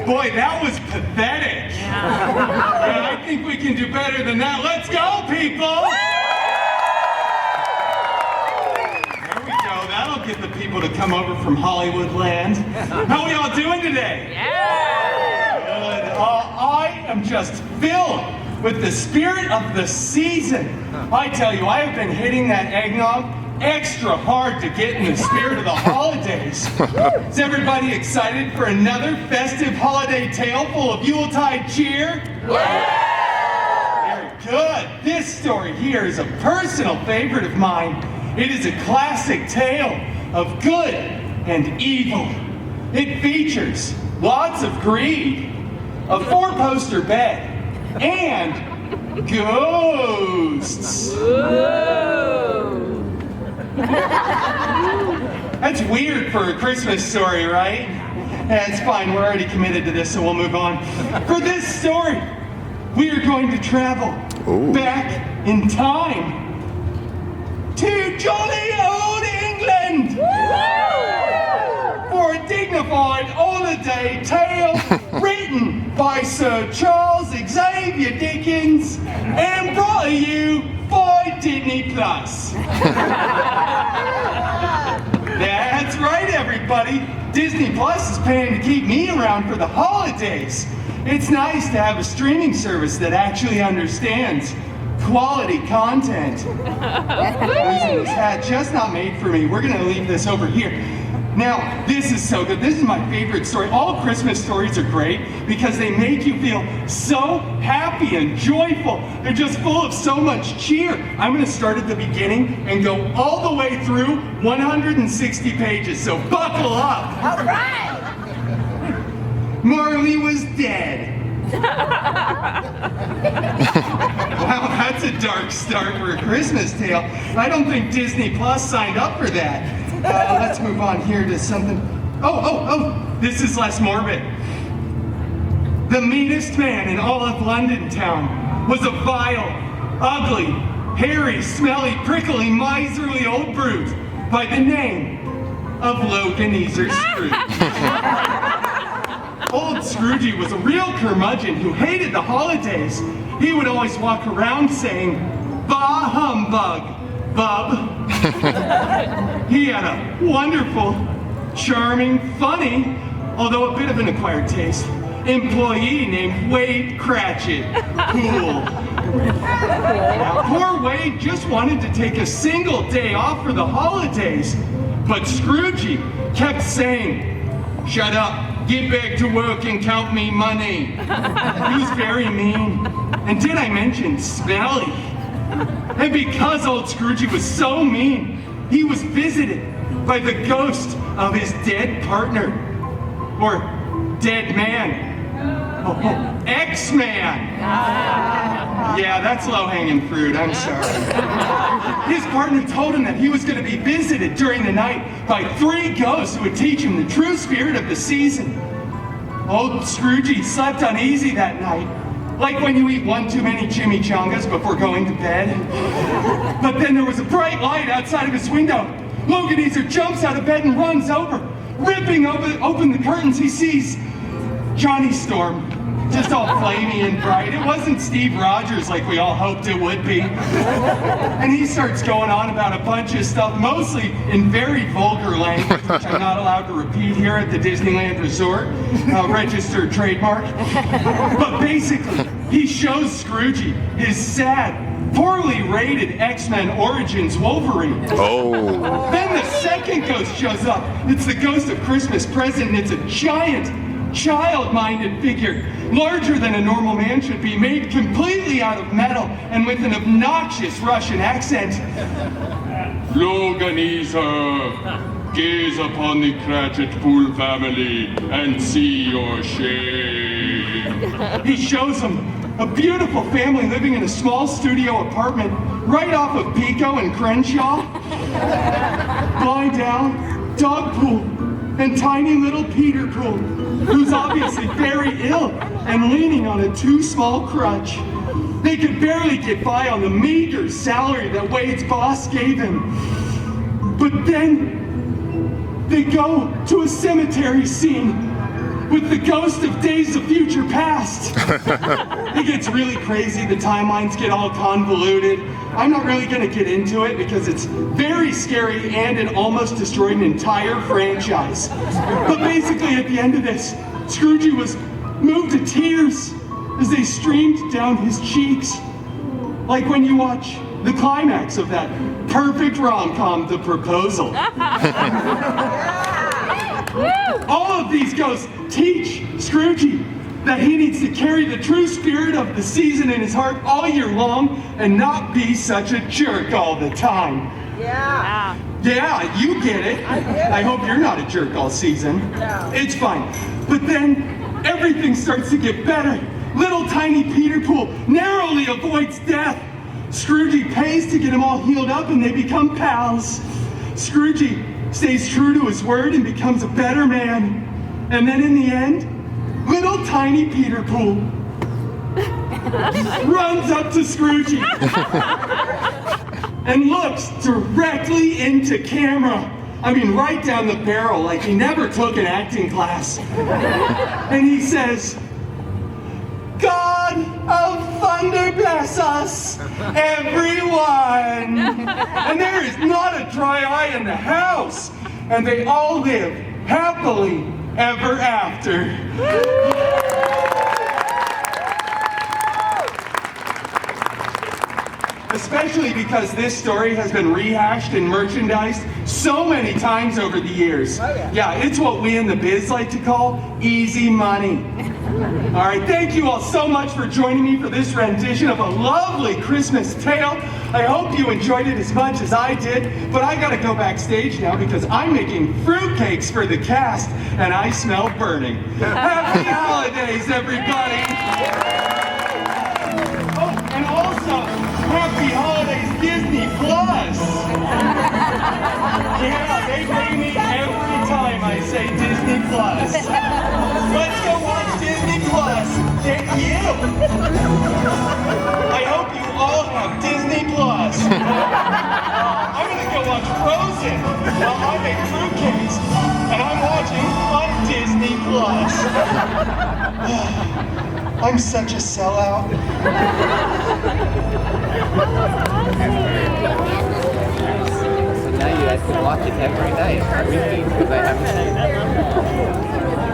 Boy, that was pathetic. Yeah, I think we can do better than that. Let's go, people! There we go. That'll get the people to come over from Hollywood land. How are we all doing today? Yeah! Good. I am just filled with the spirit of the season. I tell you, I have been hitting that eggnog extra hard to get in the spirit of the holidays. Is everybody excited for another festive holiday tale full of Yuletide cheer? Yeah! Very good. This story here is a personal favorite of mine. It is a classic tale of good and evil. It features lots of greed, a four-poster bed, and ghosts. That's weird for a Christmas story, right? Yeah, it's fine, we're already committed to this, so we'll move on. For this story, we are going to travel back in time to jolly old England for a dignified holiday tale written by Sir Charles Xavier Dickens and brought to you by Disney Plus. That's right, everybody. Disney Plus is paying to keep me around for the holidays. It's nice to have a streaming service that actually understands quality content. I'm using this hat just not made for me. We're gonna leave this over here. Now, this is so good. This is my favorite story. All Christmas stories are great because they make you feel so happy and joyful. They're just full of so much cheer. I'm going to start at the beginning and go all the way through 160 pages, so buckle up. All right. Marley was dead. Wow, that's a dark start for a Christmas tale. I don't think Disney Plus signed up for that. Let's move on here to something. Oh, this is less morbid. The meanest man in all of London town was a vile, ugly, hairy, smelly, prickly, miserly old brute by the name of Ebenezer Scrooge. Old Scroogey was a real curmudgeon who hated the holidays. He would always walk around saying, "Bah humbug, bub." He had a wonderful, charming, funny, although a bit of an acquired taste, employee named Wade Cratchit. Cool. Now, poor Wade just wanted to take a single day off for the holidays, but Scroogey kept saying, "Shut up, get back to work and count me money." He was very mean, and did I mention smelly? And because old Scroogey was so mean, he was visited by the ghost of his dead partner, or dead man, Oh, X-Man! Yeah, that's low-hanging fruit, I'm sorry. His partner told him that he was going to be visited during the night by 3 ghosts who would teach him the true spirit of the season. Old Scroogey slept uneasy that night, like when you eat one too many chimichangas before going to bed. But then there was a bright light outside of his window. Loganizer jumps out of bed and runs over. Ripping open the curtains, he sees Johnny Storm, just all flamey and bright. It wasn't Steve Rogers like we all hoped it would be. And he starts going on about a bunch of stuff, mostly in very vulgar language, which I'm not allowed to repeat here at the Disneyland Resort, registered trademark. But basically, he shows Scroogey his sad, poorly rated X-Men Origins Wolverine. Oh. Then the second ghost shows up. It's the ghost of Christmas Present, and it's a giant, child-minded figure, larger than a normal man should be, made completely out of metal and with an obnoxious Russian accent. Loganizer, gaze upon the Cratchit Pool family and see your shame. He shows them a beautiful family living in a small studio apartment right off of Pico and Crenshaw. Lying down, dog pool, and tiny little Peter Pool, who's obviously very ill and leaning on a too small crutch. They could barely get by on the meager salary that Wade's boss gave him. But then they go to a cemetery scene with the ghost of Days of Future Past. It gets really crazy, the timelines get all convoluted. I'm not really gonna get into it because it's very scary and it almost destroyed an entire franchise. But basically at the end of this, Scroogey was moved to tears as they streamed down his cheeks. Like when you watch the climax of that perfect rom-com, The Proposal. All of these ghosts teach Scroogey that he needs to carry the true spirit of the season in his heart all year long and not be such a jerk all the time. Yeah. Yeah, you get it. I hope you're not a jerk all season. No. It's fine. But then everything starts to get better. Little tiny Peter Pool narrowly avoids death. Scroogey pays to get him all healed up and they become pals. Scroogey stays true to his word and becomes a better man. And then in the end, little tiny Peter Pool runs up to Scroogey and looks directly into camera. I mean, right down the barrel, like he never took an acting class. And he says, "God of thunder bless us, everyone." And there is not a dry eye in the house. And they all live happily ever after. Especially because this story has been rehashed and merchandised so many times over the years. Yeah, it's what we in the biz like to call easy money. All right, thank you all so much for joining me for this rendition of a lovely Christmas tale. I hope you enjoyed it as much as I did, but I gotta go backstage now because I'm making fruitcakes for the cast and I smell burning. Happy holidays, everybody! Oh, and also, happy holidays, Disney Plus! Yeah, they bring me every time I say Disney Plus. Let's go watch Disney Plus. Get you. I hope you all have Disney Plus. I'm gonna go watch Frozen while I make fruitcakes, and I'm watching on Disney Plus. I'm such a sellout. So now you have to watch it every night. Because I haven't seen it.